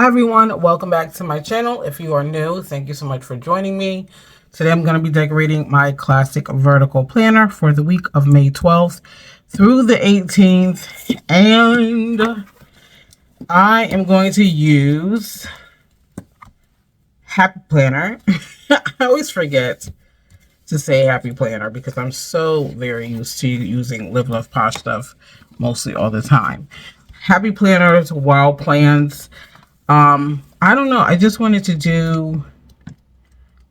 Hi everyone, welcome back to my channel. If you are new, thank you so much for joining me. Today I'm going to be decorating my classic vertical planner for the week of May 12th through the 18th, and I am going to use Happy Planner. I always forget to say Happy Planner because I'm so very used to using Live Love Posh stuff mostly all the time. Happy Planners, Wild Plans. I don't know. I just wanted to do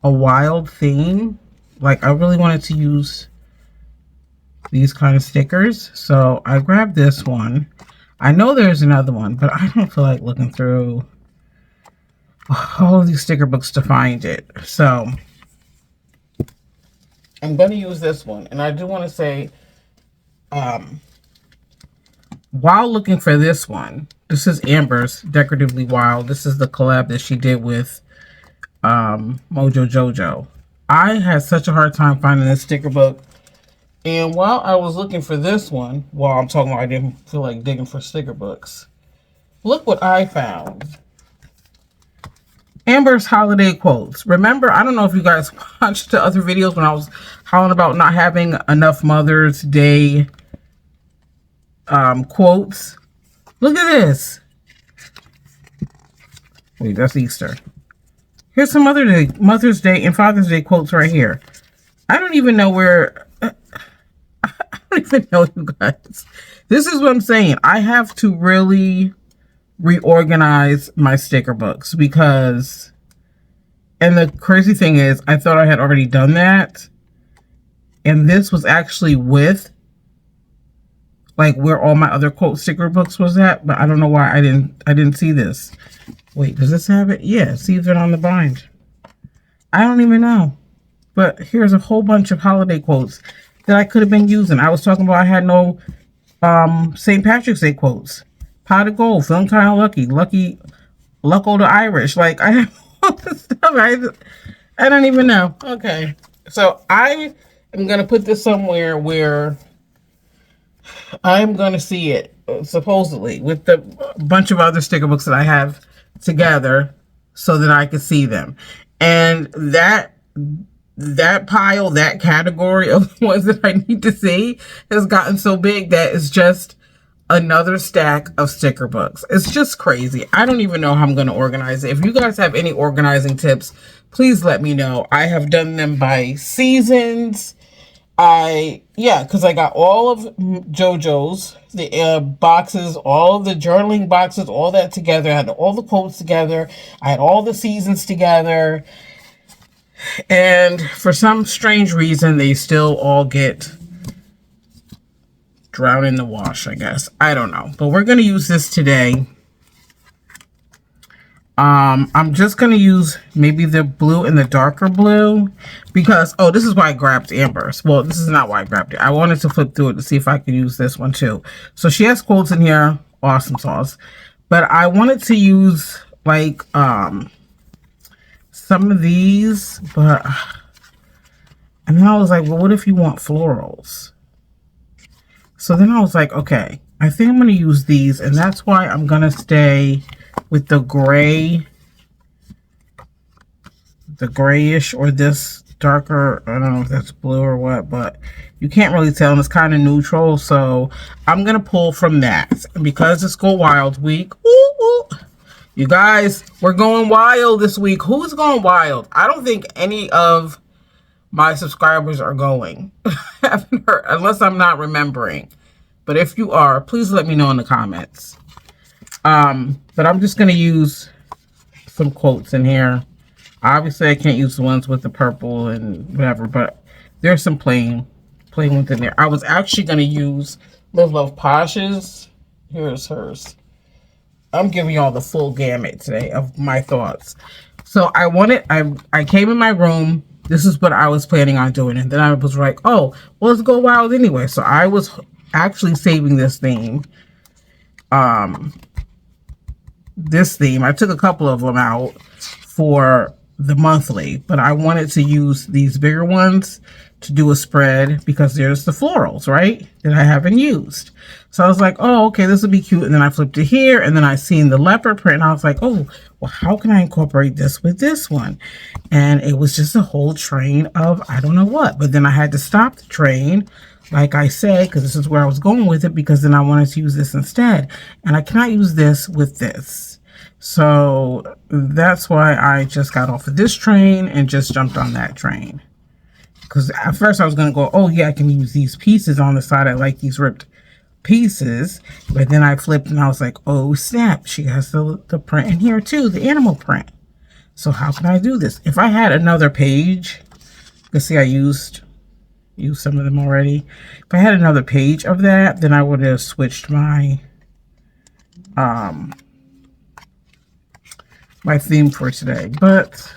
a wild theme. Like, I really wanted to use these kind of stickers. So I grabbed this one. I know there's another one, but I don't feel like looking through all of these sticker books to find it. So I'm going to use this one. And I do want to say, while looking for this one, this is Amber's Decoratively Wild. This is the collab that she did with Mojo Jojo. I had such a hard time finding this sticker book, and while I was looking for this one, while I'm talking about I didn't feel like digging for sticker books, look what I found. Amber's holiday quotes. Remember, I don't know if you guys watched the other videos when I was howling about not having enough Mother's Day quotes. Look at this. Wait, that's Easter. Here's some Mother's Day and Father's Day quotes right here. I don't even know where. I don't even know, you guys. This is what I'm saying. I have to really reorganize my sticker books because, and the crazy thing is, I thought I had already done that, and this was actually with like where all my other quote sticker books was at, but I don't know why I didn't see this. Wait, does this have it? Yeah, see if it's on the bind. I don't even know. But here's a whole bunch of holiday quotes that I could have been using. I was talking about I had no St. Patrick's Day quotes. Pot of gold, feeling kind of lucky, lucko the Irish. Like, I have all this stuff. I don't even know. Okay. So I am going to put this somewhere where I'm going to see it, supposedly, with the bunch of other sticker books that I have together so that I can see them. And that pile, that category of ones that I need to see has gotten so big that it's just another stack of sticker books. It's just crazy. I don't even know how I'm going to organize it. If you guys have any organizing tips, please let me know. I have done them by seasons. Because I got all of JoJo's, the boxes, all of the journaling boxes, all that together. I had all the quotes together. I had all the seasons together. And for some strange reason, they still all get drowned in the wash, I guess. I don't know. But we're going to use this today. I'm just going to use maybe the blue and the darker blue because, oh, this is why I grabbed Amber's. Well, this is not why I grabbed it. I wanted to flip through it to see if I could use this one too. So she has quotes in here. Awesome sauce. But I wanted to use like, some of these, but, and then I was like, well, what if you want florals? So then I was like, okay, I think I'm going to use these, and that's why I'm going to stay with the gray, the grayish, or this darker, I don't know if that's blue or what, but you can't really tell, and it's kind of neutral, so I'm going to pull from that. And because it's Go Wild week, you guys, we're going wild this week. Who's going wild? I don't think any of my subscribers are going. I haven't heard, unless I'm not remembering. But if you are, please let me know in the comments. But I'm just going to use some quotes in here. Obviously, I can't use the ones with the purple and whatever, but there's some plain ones in there. I was actually going to use Live Love Posh's. Here's hers. I'm giving y'all the full gamut today of my thoughts. So I came in my room. This is what I was planning on doing. And then I was like, oh, well, let's go wild anyway. So I was actually saving this theme. I took a couple of them out for the monthly, but I wanted to use these bigger ones to do a spread because there's the florals, right, that I haven't used. So I was like, oh, okay, this would be cute. And then I flipped it here, and then I seen the leopard print, and I was like, oh, well, how can I incorporate this with this one? And it was just a whole train of I don't know what. But then I had to stop the train, like I said, because this is where I was going with it, because then I wanted to use this instead. And I cannot use this with this. So that's why I just got off of this train and just jumped on that train. Because at first I was going to go, oh yeah, I can use these pieces on the side. I like these ripped pieces. But then I flipped and I was like, oh snap, she has the print in here too, the animal print. So how can I do this? If I had another page, let's see, I used some of them already. If I had another page of that, then I would have switched my my theme for today. But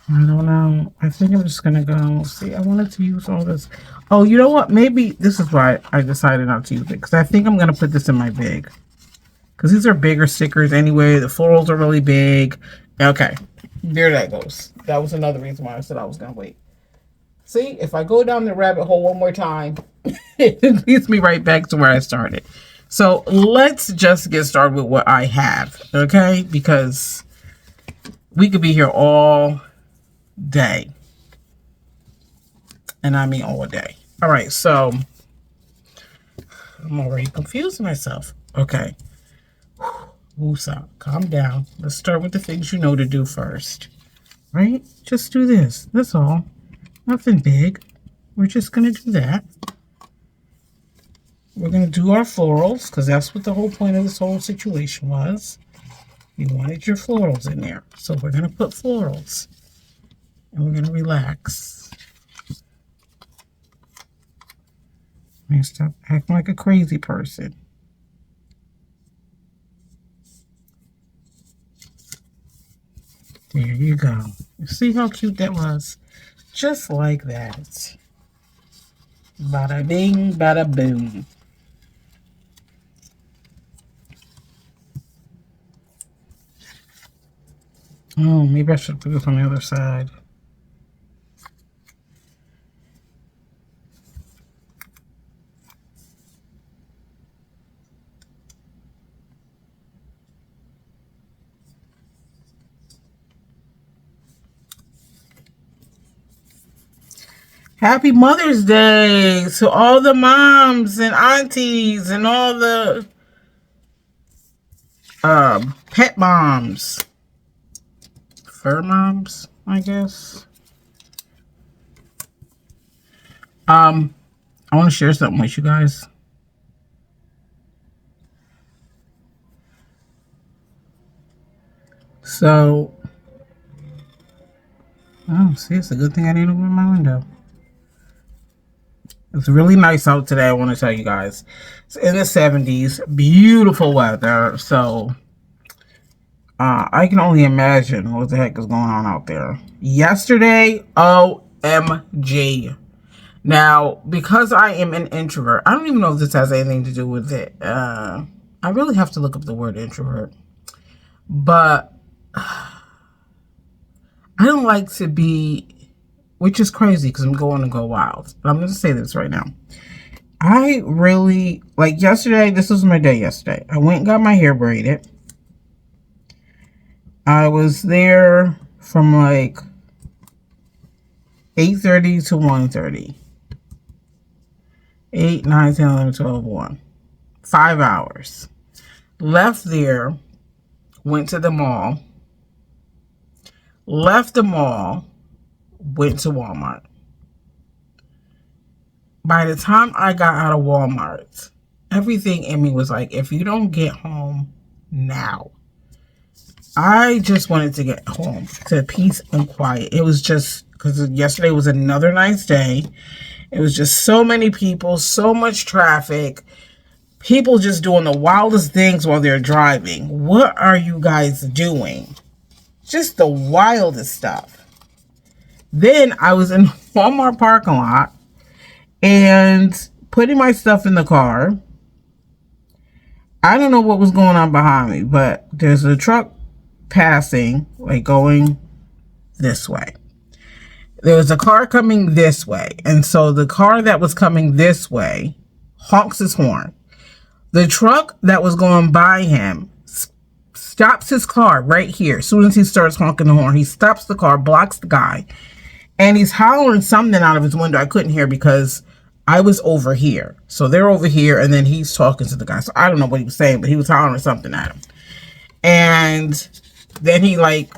I don't know. I think I'm just gonna go. See, I wanted to use all this. Oh, you know what? Maybe this is why I decided not to use it, because I think I'm gonna put this in my big. Because these are bigger stickers anyway. The florals are really big. Okay, there that goes. That was another reason why I said I was gonna wait. See, if I go down the rabbit hole one more time, it leads me right back to where I started. So let's just get started with what I have, okay? Because we could be here all day. And I mean all day. All right, so I'm already confusing myself. Okay. Woosah, calm down. Let's start with the things you know to do first. Right? Just do this. That's all. Nothing big. We're just going to do that. We're going to do our florals, because that's what the whole point of this whole situation was. You wanted your florals in there. So we're going to put florals. And we're going to relax. I'm going to stop acting like a crazy person. There you go. You see how cute that was? Just like that. Bada bing, bada boom. Oh, maybe I should put this on the other side. Happy Mother's Day to all the moms and aunties and all the pet moms. Fur moms, I guess. I want to share something with you guys. So, oh, see, it's a good thing I didn't open my window. It's really nice out today, I want to tell you guys. It's in the 70s. Beautiful weather. So, I can only imagine what the heck is going on out there. Yesterday, OMG. Now, because I am an introvert, I don't even know if this has anything to do with it. I really have to look up the word introvert. But I don't like to be... Which is crazy because I'm going to go wild. But I'm going to say this right now. I really, like yesterday, this was my day yesterday. I went and got my hair braided. I was there from like 8:30 to 1:30. 8, 9, 10, 11, 12, 1. 5 hours. Left there, went to the mall. Left the mall. Went to Walmart. By the time I got out of Walmart, everything in me was like, if you don't get home now. I just wanted to get home to peace and quiet. It was just, because yesterday was another nice day. It was just so many people, so much traffic. People just doing the wildest things while they're driving. What are you guys doing? Just the wildest stuff. Then I was in Walmart parking lot and putting my stuff in the car. I don't know what was going on behind me, but there's a truck passing, like going this way. There was a car coming this way. And so the car that was coming this way honks his horn. The truck that was going by him stops his car right here. As soon as he starts honking the horn, he stops the car, blocks the guy, and he's hollering something out of his window. I couldn't hear because I was over here. So they're over here, and then he's talking to the guy. So I don't know what he was saying, but he was hollering something at him. And then he, like,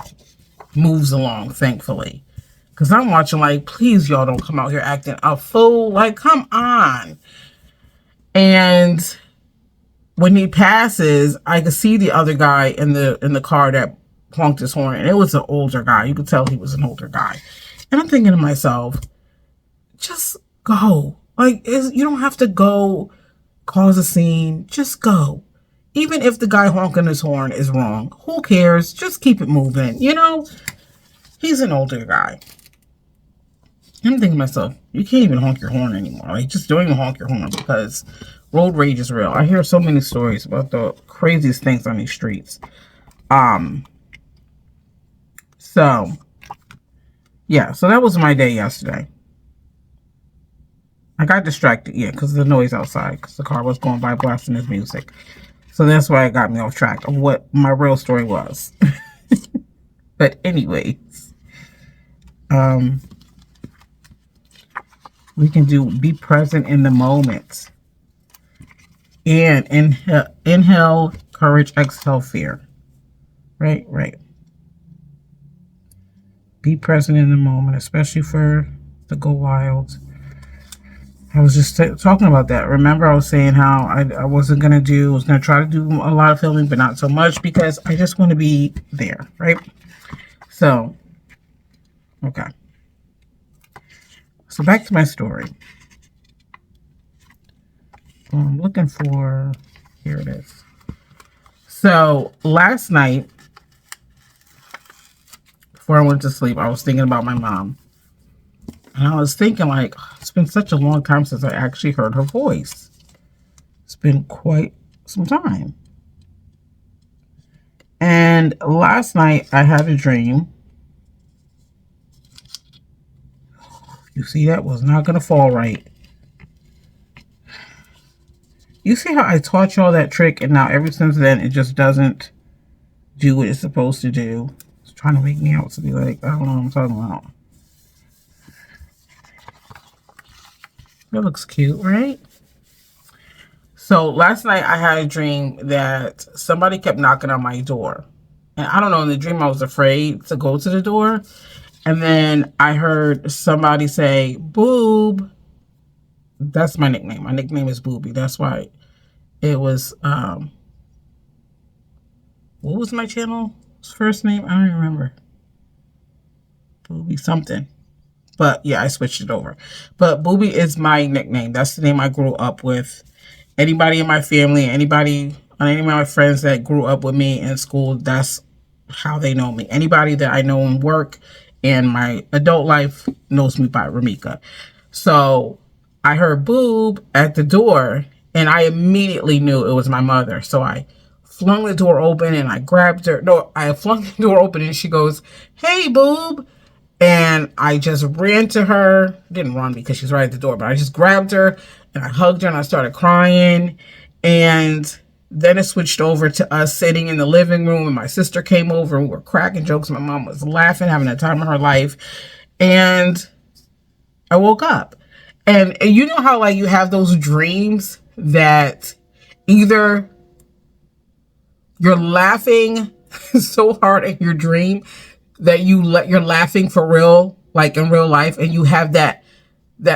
moves along, thankfully. Because I'm watching like, please, y'all don't come out here acting a fool. Like, come on. And when he passes, I could see the other guy in the car that honked his horn. And it was an older guy. You could tell he was an older guy. And I'm thinking to myself, just go. Like, you don't have to go cause a scene. Just go. Even if the guy honking his horn is wrong. Who cares? Just keep it moving. You know, he's an older guy. I'm thinking to myself, you can't even honk your horn anymore. Like, just don't even honk your horn because road rage is real. I hear so many stories about the craziest things on these streets. So, yeah. So that was my day yesterday. I got distracted, yeah, because of the noise outside. Because the car was going by blasting his music. So that's why it got me off track of what my real story was. But anyways. We can do be present in the moment. And inhale courage, exhale fear. Right. Be present in the moment, especially for the GOWild. I was just talking about that. Remember, I was saying how I was going to try to do a lot of filming, but not so much because I just want to be there, right? So, okay. So back to my story. I'm looking for, here it is. So last night, before I went to sleep, I was thinking about my mom. And I was thinking, like, it's been such a long time since I actually heard her voice. It's been quite some time. And last night, I had a dream. You see, that was not going to fall right. You see how I taught y'all that trick, and now ever since then, it just doesn't do what it's supposed to do. It's trying to make me out to be like, I don't know what I'm talking about. That looks cute, right? So last night I had a dream that somebody kept knocking on my door. And I don't know, in the dream I was afraid to go to the door. And then I heard somebody say, Boob. That's my nickname. My nickname is Booby. That's why it was, what was my channel's first name? I don't even remember. Booby something. But yeah, I switched it over. But Booby is my nickname. That's the name I grew up with. Anybody in my family, any of my friends that grew up with me in school, that's how they know me. Anybody that I know in work and my adult life knows me by Ramika. So I heard Boob at the door, and I immediately knew it was my mother. So I flung the door open, and I grabbed her. No, I flung the door open, and she goes, "Hey, Boob." And I just ran to her. Didn't run because she's right at the door, but I just grabbed her and I hugged her and I started crying. And then it switched over to us sitting in the living room, and my sister came over and we were cracking jokes. My mom was laughing, having the time of her life. And I woke up. And you know how, like, you have those dreams that either you're laughing so hard at your dream that you're laughing for real, like in real life, and you have that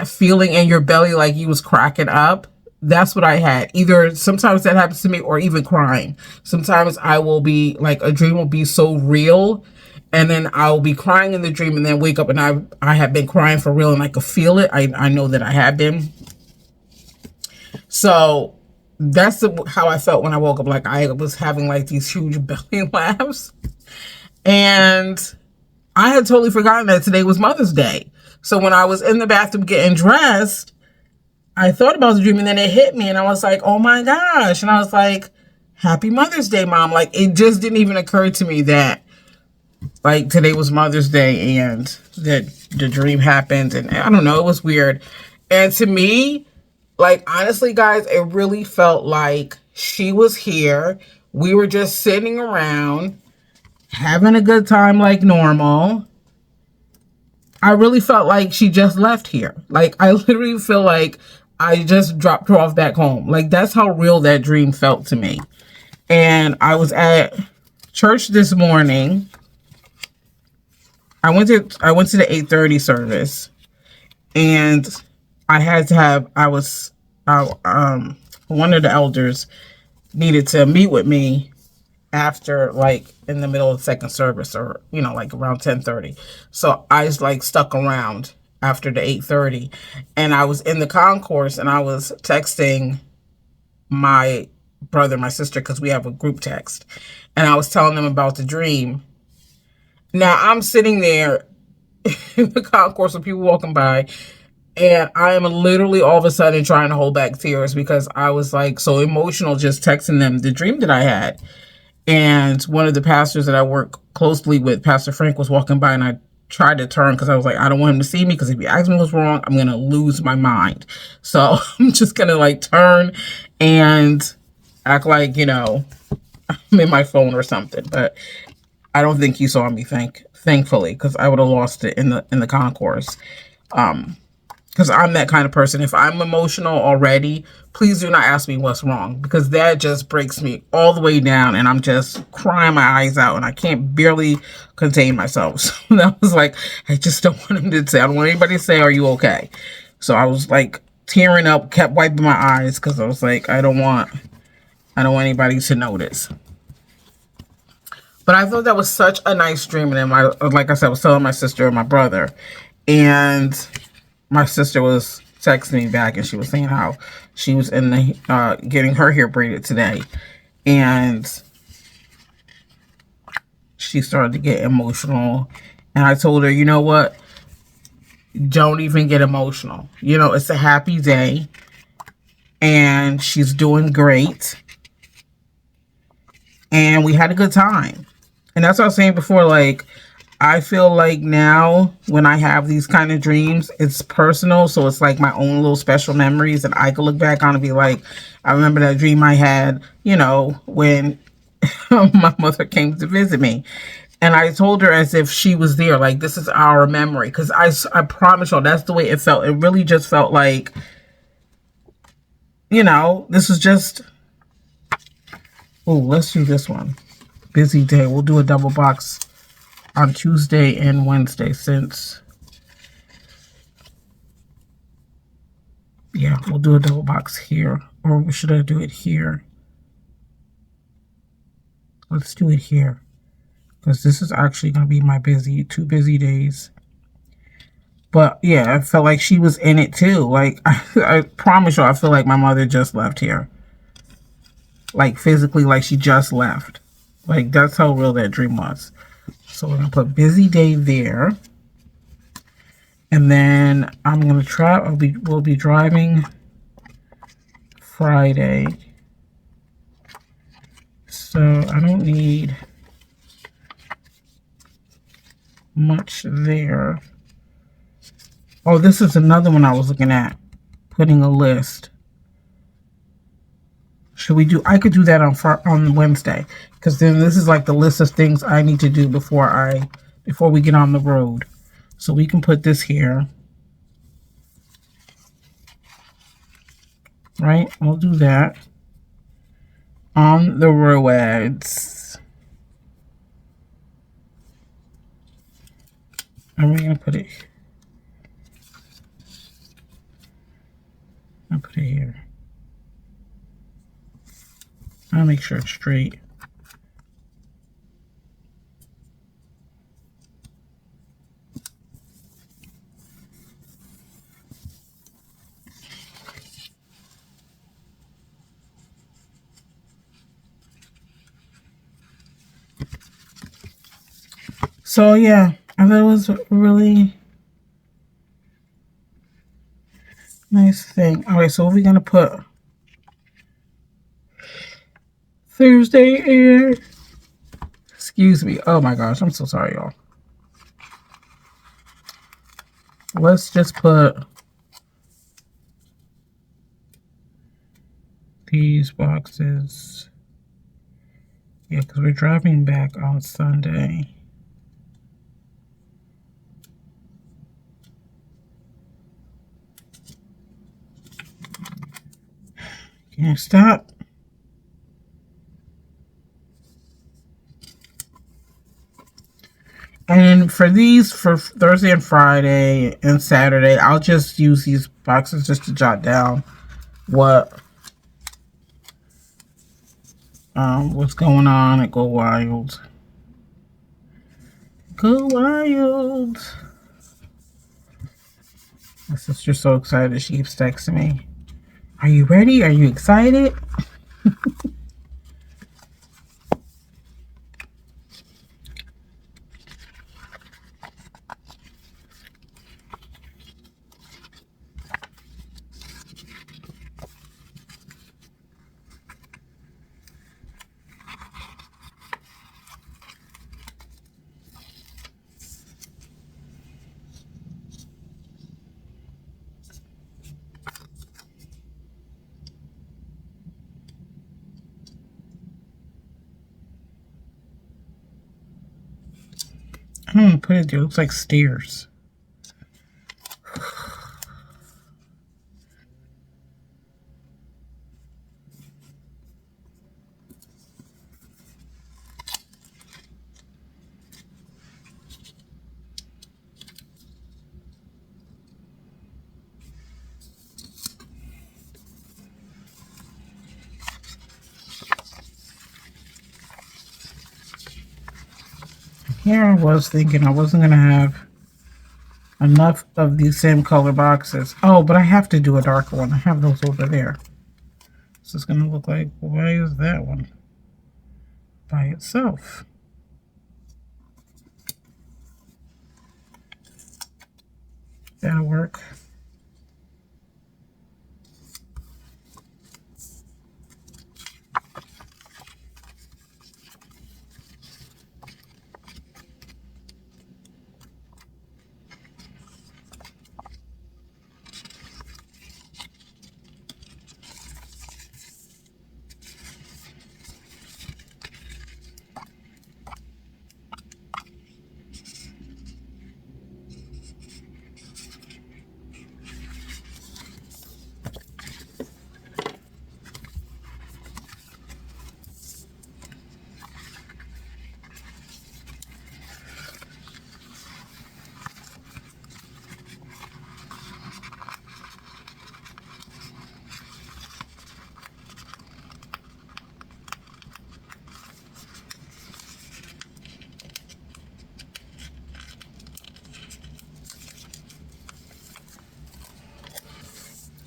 feeling in your belly like you was cracking up. That's what I had. Either sometimes that happens to me, or even crying. Sometimes I will be like, a dream will be so real, and then I'll be crying in the dream, and then wake up and I have been crying for real, and I could feel it. I know that I have been. So that's how I felt when I woke up. Like I was having like these huge belly laughs. And I had totally forgotten that today was Mother's Day. So when I was in the bathroom getting dressed, I thought about the dream, and then it hit me, and I was like, oh my gosh. And I was like, Happy Mother's Day, Mom. Like, it just didn't even occur to me that, like, today was Mother's Day and that the dream happened. And I don't know, it was weird. And to me, like, honestly, guys, it really felt like she was here. We were just sitting around having a good time like normal. I really felt like she just left here. Like, I literally feel like I just dropped her off back home. Like, that's how real that dream felt to me. And I was at church this morning. I went to the 8:30 service, and I had to have, one of the elders needed to meet with me after, like, in the middle of the second service, or, you know, like around 10:30. So I was like stuck around after the 8:30, and I was in the concourse, and I was texting my brother, my sister, because we have a group text, and I was telling them about the dream. Now I'm sitting there in the concourse with people walking by, and I am literally all of a sudden trying to hold back tears because I was like so emotional just texting them the dream that I had. And one of the pastors that I work closely with, Pastor Frank, was walking by, and I tried to turn because I was like, I don't want him to see me, because if he asks me what's wrong, I'm going to lose my mind. So I'm just going to like turn and act like, you know, I'm in my phone or something. But I don't think he saw me, thankfully, because I would have lost it in the concourse. Because I'm that kind of person. If I'm emotional already, please do not ask me what's wrong, because that just breaks me all the way down, and I'm just crying my eyes out, and I can't barely contain myself. So that was like, I just don't want him to say, I don't want anybody to say, are you okay? So I was like tearing up, kept wiping my eyes, because I was like, I don't want anybody to notice. But I thought that was such a nice dream. And then, like I said, I was telling my sister and my brother, and my sister was texting me back, and she was saying how she was in the getting her hair braided today, and she started to get emotional. And I told her, you know what? Don't even get emotional. You know, it's a happy day, and she's doing great, and we had a good time. And that's what I was saying before, like, I feel like now when I have these kind of dreams, it's personal. So it's like my own little special memories that I can look back on and be like, I remember that dream I had, you know, when my mother came to visit me. And I told her as if she was there, like, this is our memory. Because I promise you, that's the way it felt. It really just felt like, you know, this is just, oh, let's do this one. Busy day. We'll do a double box on Tuesday and Wednesday, since, yeah, we'll do a double box here. Or should I do it here? Let's do it here, because this is actually going to be my two busy days. But yeah, I felt like she was in it too. Like, I promise you, I feel like my mother just left here. Like, physically, like she just left. Like, that's how real that dream was. So we're going to put busy day there. And then I'm going to try, we'll be driving Friday. So I don't need much there. Oh, this is another one I was looking at. Putting a list. Should we do, I could do that on Wednesday. Because then this is like the list of things I need to do before we get on the road. So we can put this here. Right? We'll do that. On the roads. And we're going to put it. I'll put it here. I'll make sure it's straight. So yeah, I thought it was a really nice thing. All right, so what are we gonna put? Thursday and excuse me. Oh my gosh, I'm so sorry, y'all. Let's just put these boxes. Yeah, because we're driving back on Sunday. Can't stop. And for these, for Thursday and Friday and Saturday, I'll just use these boxes just to jot down what's going on at GOWild. GOWild. My sister's so excited. She keeps texting me. Are you ready? Are you excited? I don't want to put it there. It looks like stairs. Here I was thinking I wasn't going to have enough of these same color boxes. Oh, but I have to do a darker one. I have those over there. So it's going to look like, why is that one by itself? That'll work.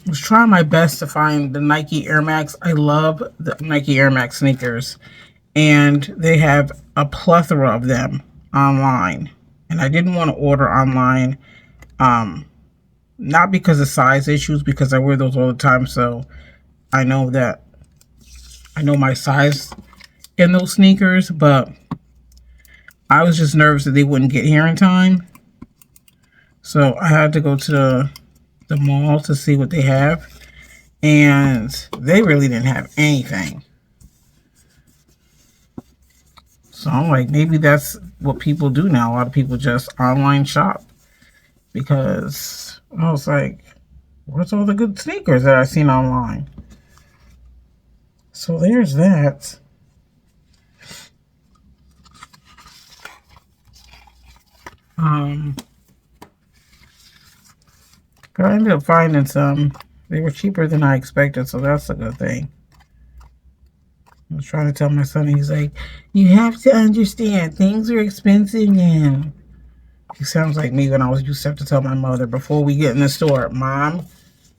I was trying my best to find the Nike Air Max. I love the Nike Air Max sneakers. And they have a plethora of them online. And I didn't want to order online. Not because of size issues, because I wear those all the time. So I know my size in those sneakers. But I was just nervous that they wouldn't get here in time. So I had to go to the mall to see what they have. And they really didn't have anything. So I'm like, maybe that's what people do now. A lot of people just online shop. Because I was like, where's all the good sneakers that I've seen online? So there's that. But I ended up finding some. They were cheaper than I expected, so that's a good thing. I was trying to tell my son, he's like, you have to understand, things are expensive now. He sounds like me when I used to have to tell my mother before we get in the store, Mom,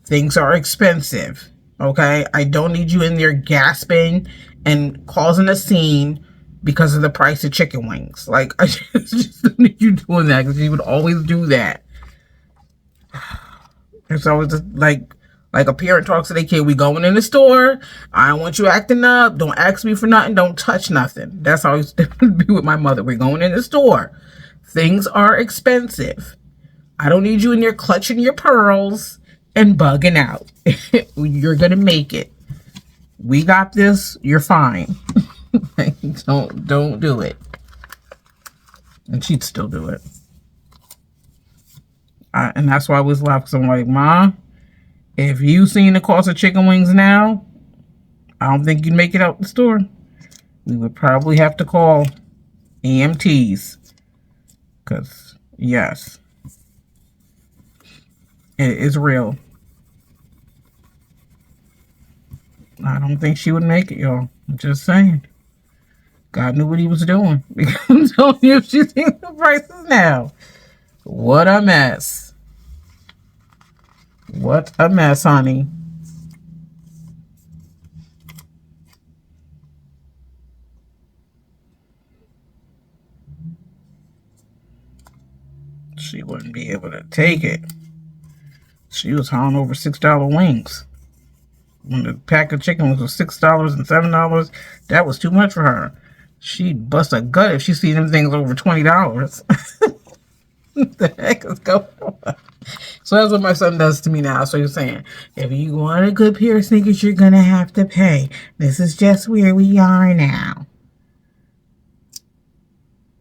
things are expensive, okay? I don't need you in there gasping and causing a scene because of the price of chicken wings. Like, I just don't need you doing that, because he would always do that. It's always just like, Like a parent talks to their kid, we going in the store. I don't want you acting up. Don't ask me for nothing. Don't touch nothing. That's how I used to be with my mother. We're going in the store. Things are expensive. I don't need you in there clutching your pearls and bugging out. You're going to make it. We got this. You're fine. Don't do it. And she'd still do it. And that's why I was laughing. Because I'm like, Mom, if you seen the cost of chicken wings now, I don't think you'd make it out the store. We would probably have to call EMTs. Because, yes, it is real. I don't think she would make it, y'all. I'm just saying. God knew what he was doing. I'm telling you, if she's seeing the prices now. What a mess. What a mess, honey. She wouldn't be able to take it. She was hauling over $6 wings. When the pack of chicken was $6 and $7, that was too much for her. She'd bust a gut if she see them things over $20. What the heck is going on? So that's what my son does to me now. So he's saying, if you want a good pair of sneakers, you're going to have to pay. This is just where we are now.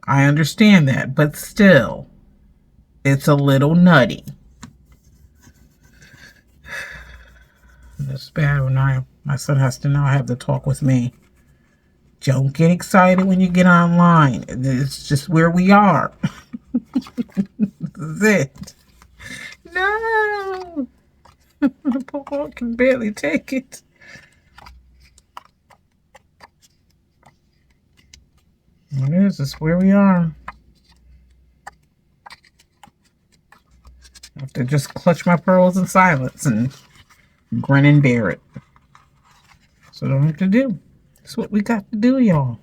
I understand that, but still, it's a little nutty. It's bad when my son has to now have the talk with me. Don't get excited when you get online. It's just where we are. This is it. No. Paul can barely take it. It is. It's where we are. I have to just clutch my pearls in silence and grin and bear it. So I don't have to do. That's what we got to do, y'all.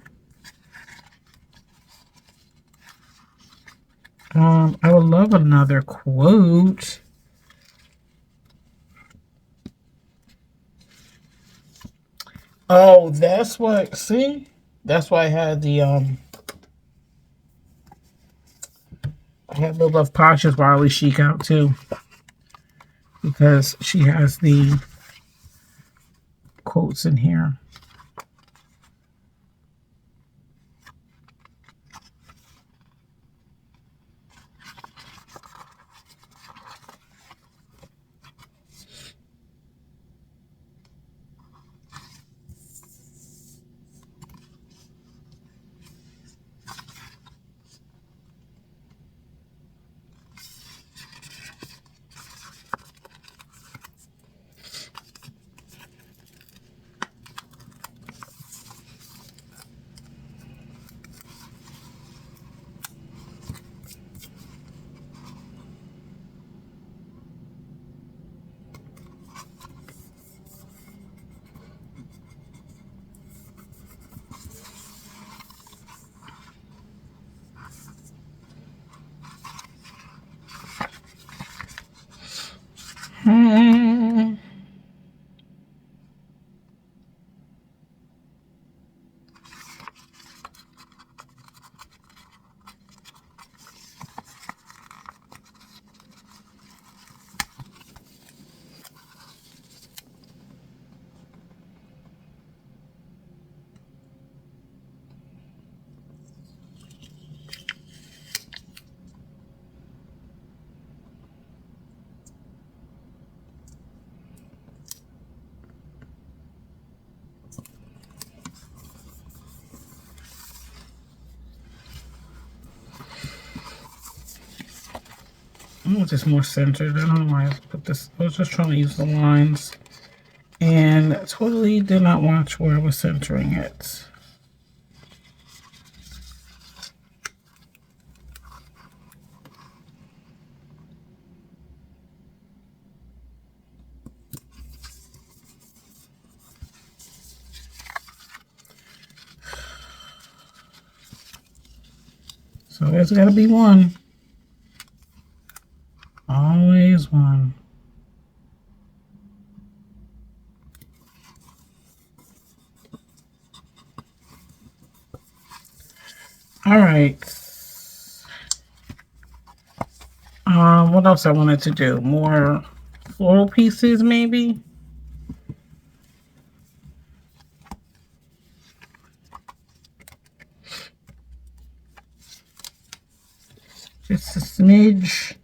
I would love another quote. Oh, that's what. See, that's why I had the I had Lil Love Pasha's Wildly Chic out too, because she has the quotes in here. It's just more centered. I don't know why I put this. I was just trying to use the lines and totally did not watch where I was centering it. So there's got to be one. Always one. All right. What else I wanted to do? More floral pieces, maybe? Just a smidge.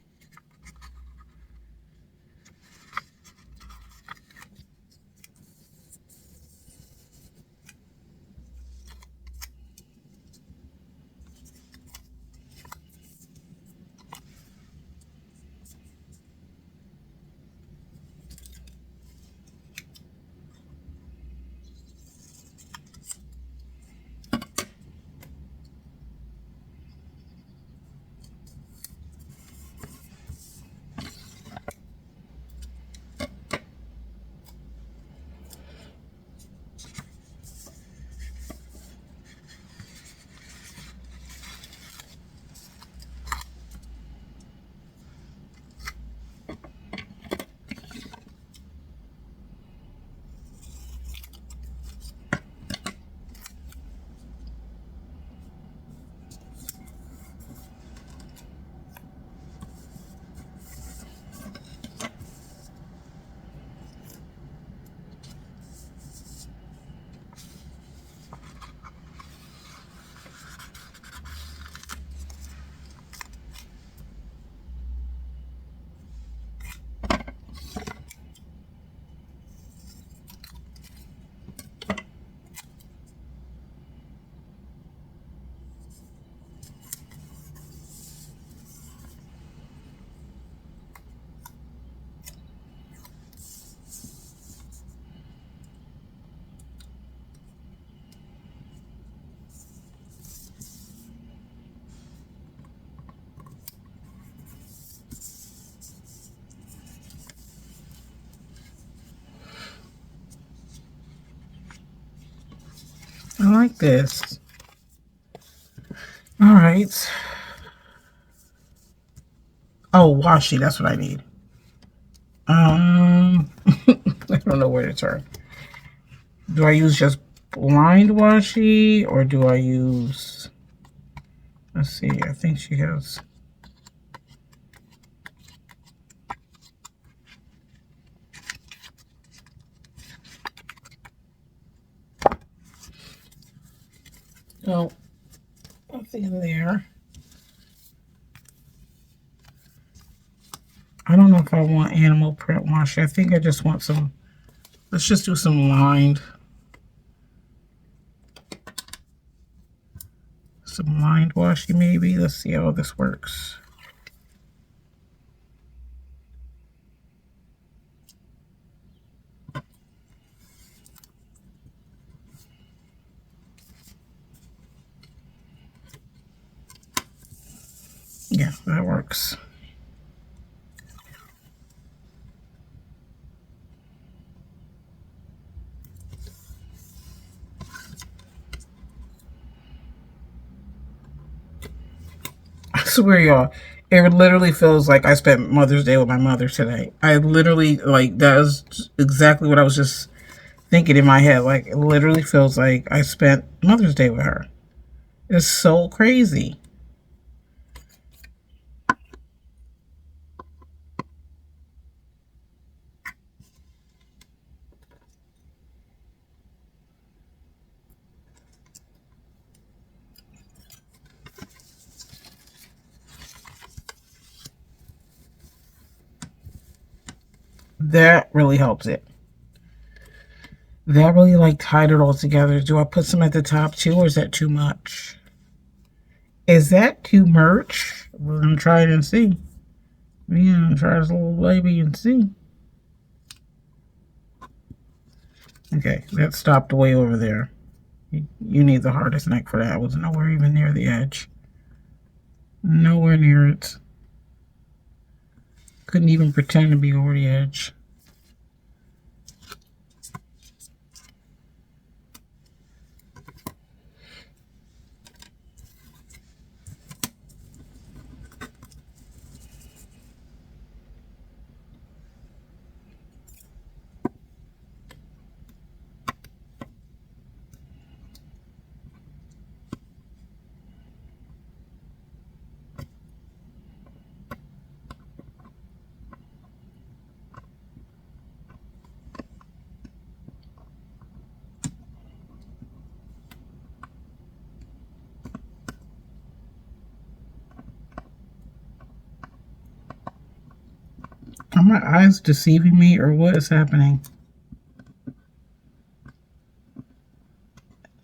I like this. All right. Oh, washi. That's what I need. I don't know where to turn. Do I use just blind washi or do I use? Let's see. I think she has. Oh, nothing in there. I don't know if I want animal print washi. I think I just want some. Let's just do some lined. Some lined washi maybe. Let's see how this works. Yeah, that works. I swear, y'all, it literally feels like I spent Mother's Day with my mother today. I literally, like, that was exactly what I was just thinking in my head. Like, it literally feels like I spent Mother's Day with her. It's so crazy. That really helps it. That really, like, tied it all together. Do I put some at the top too, or is that too much? Is that too much? We're gonna try it and see. Yeah, try this little baby and see. Okay, that stopped way over there. You need the hardest neck for that. I was nowhere even near the edge. Nowhere near it. Couldn't even pretend to be over the edge. Are my eyes deceiving me or what is happening?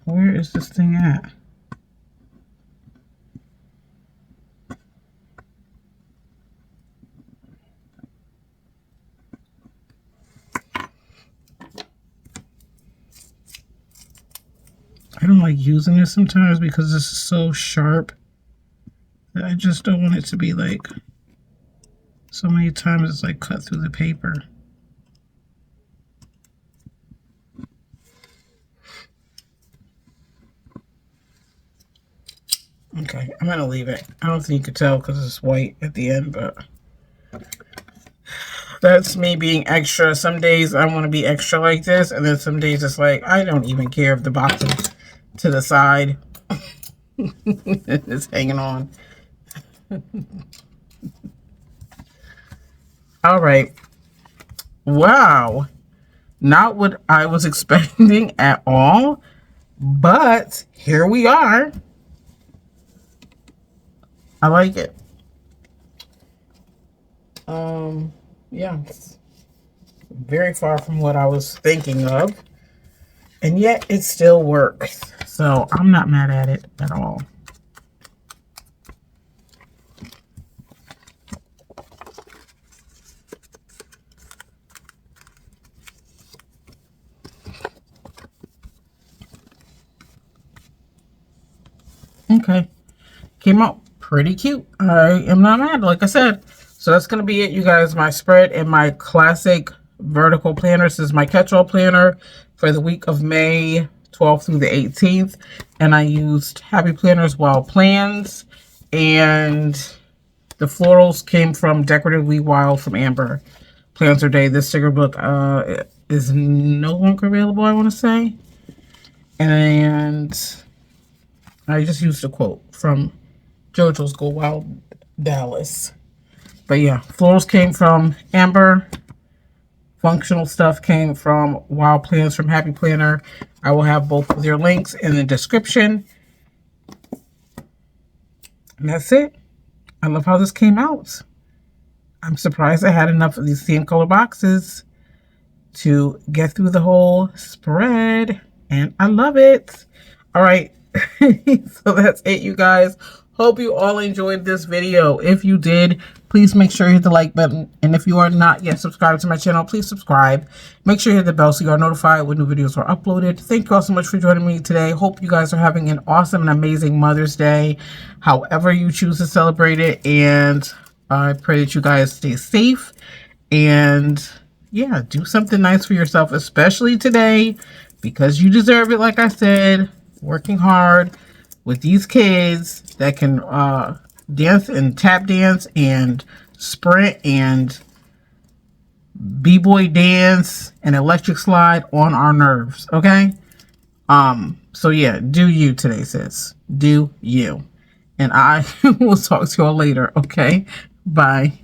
Where is this thing at? I don't like using this sometimes because this is so sharp that I just don't want it to be like so many times it's like cut through the paper. Okay, I'm gonna leave it. I don't think you could tell because it's white at the end, but that's me being extra. Some days I want to be extra like this, and then some days it's like I don't even care if the box is to the side. It's hanging on. All right. Wow. Not what I was expecting at all, but here we are. I like it. Yeah, it's very far from what I was thinking of, and yet it still works. So I'm not mad at it at all. Okay, came out pretty cute. I am not mad, like I said. So that's going to be it, you guys. My spread and my classic vertical planner. This is my catch-all planner for the week of May 12th through the 18th. And I used Happy Planners Wild Plans. And the florals came from Decorative GOWild from Amber. Plans Her Day. This sticker book is no longer available, I want to say. And I just used a quote from JoJo's GOWild Dallas. But yeah, florals came from Amber. Functional stuff came from Wild Plans from Happy Planner. I will have both of their links in the description. And that's it. I love how this came out. I'm surprised I had enough of these same color boxes to get through the whole spread. And I love it. All right. So that's it, you guys. Hope you all enjoyed this video. If you did, please make sure you hit the like button. And if you are not yet subscribed to my channel, please subscribe. Make sure you hit the bell so you are notified when new videos are uploaded. Thank you all so much for joining me today. Hope you guys are having an awesome and amazing Mother's Day, however you choose to celebrate it. And I pray that you guys stay safe and yeah, do something nice for yourself, especially today, because you deserve it. Like I said, working hard with these kids that can dance and tap dance and sprint and b-boy dance and electric slide on our nerves, okay? So yeah, do you today, sis. Do you. And I will talk to y'all later, okay? Bye.